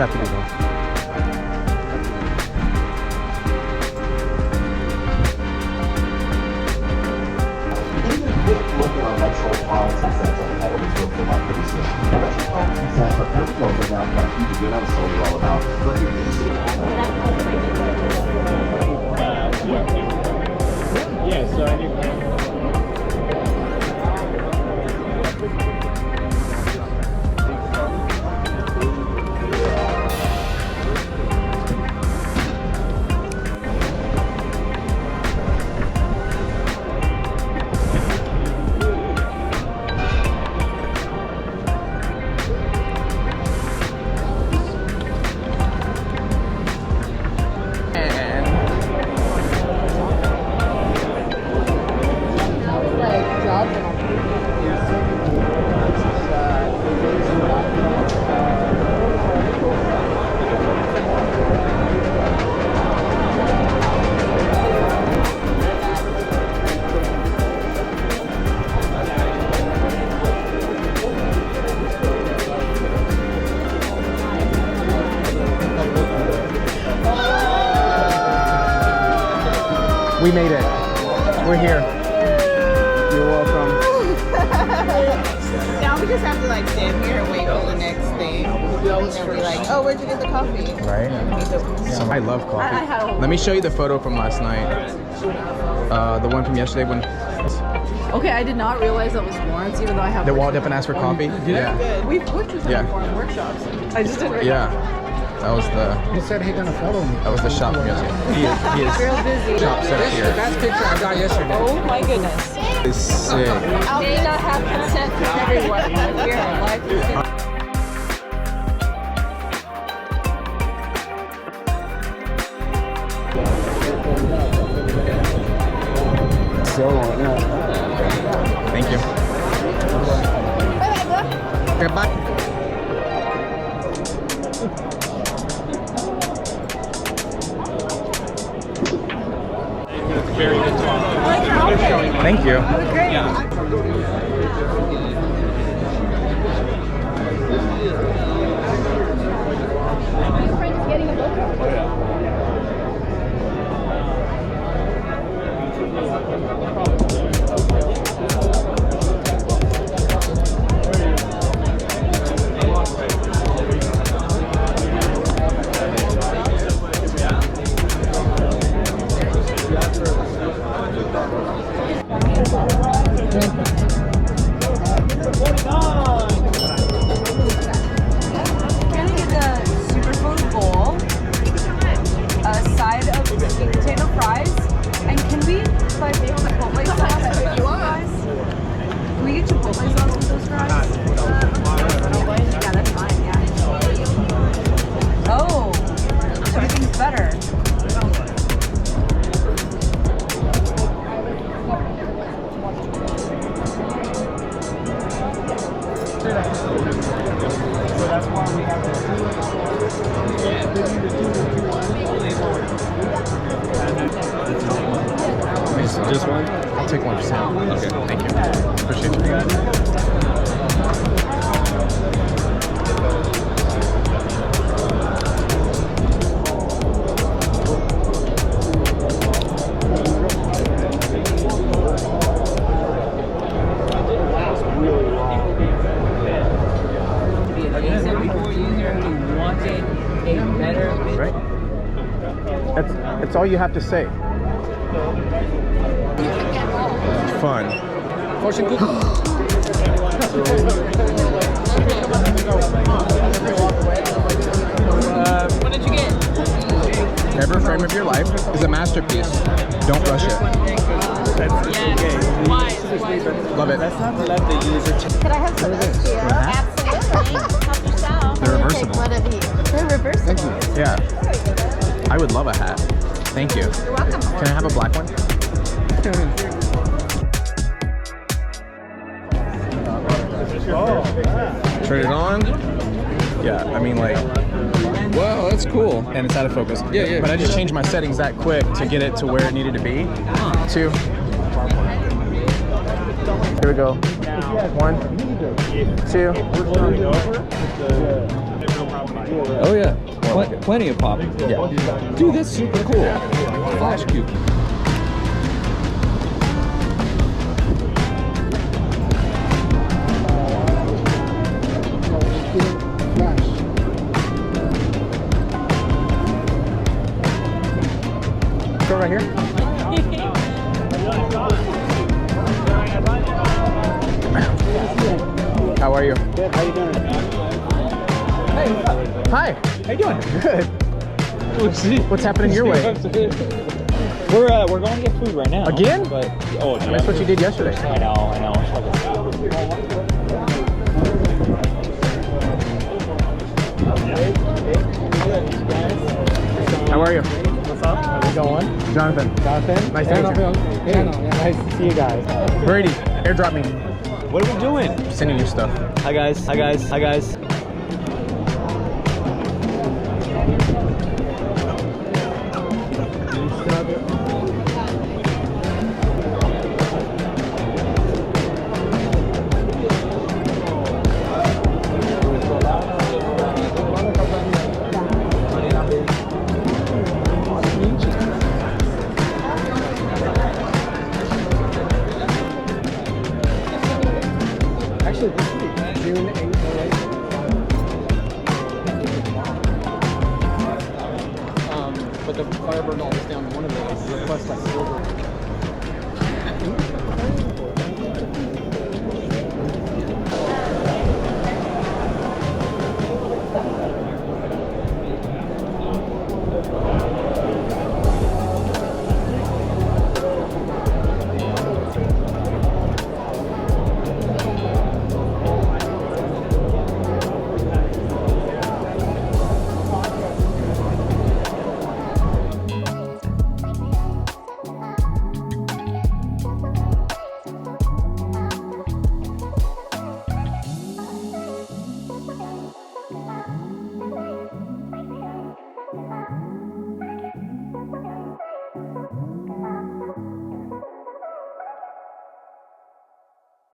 have to do both. Looking on electoral politics, that's a head of his book about pretty soon. Electoral politics, that's what everyone goes out that you can have a story all about. But you're going to see Yeah, so I knew. We made it. We're here. You're welcome. Now we just have to like stand here and wait for the next thing. And then be like, oh, where'd you get the coffee? Right? I love coffee. Let me show you the photo from last night. The one from yesterday when Okay, I did not realize that was Lawrence, even though I have. they walked up and asked for coffee. Yeah. We've worked with him before in workshops. I just didn't realize. Yeah. That was the. He said he's gonna follow me. That was the shop from yesterday. He is Real busy. shop set up The here. best picture I got yesterday. Oh my goodness. It's sick. I may not have consent from everyone, but here in life is Thank you. Okay, bye. Very good talk. Thank you. Just one? I'll take 1%. Okay, thank you. Appreciate you. Right? That's all you have to say. Fun. Fortune cookie. What did you get? Every frame of your life is a masterpiece. Don't rush it. Yes. Why? Love it. Let's not let the user. Could I have some of this? Absolutely. Help yourself. They're reversible. One of each. They're reversible. Yeah. I would love a hat. Thank you. You're welcome. Can I have a black one? Turn it on. Yeah, I mean like, wow, that's cool. And it's out of focus. Yeah, yeah. But I just changed my settings that quick to get it to where it needed to be. 2. Here we go. 1, 2. Oh yeah, plenty of pop. Yeah. Dude, that's super cool. Flash cube. Go right here. How are you? Good. How you doing? Hi. How you doing? Good. What's happening your way? We're going to get food right now. Again? But oh, That's what you did yesterday. I know. How are you? What's up? How's it going? Jonathan. Jonathan? Nice to meet you. Hey. Nice to see you guys. Brady, airdrop me. What are we doing? Sending you stuff. Hi guys.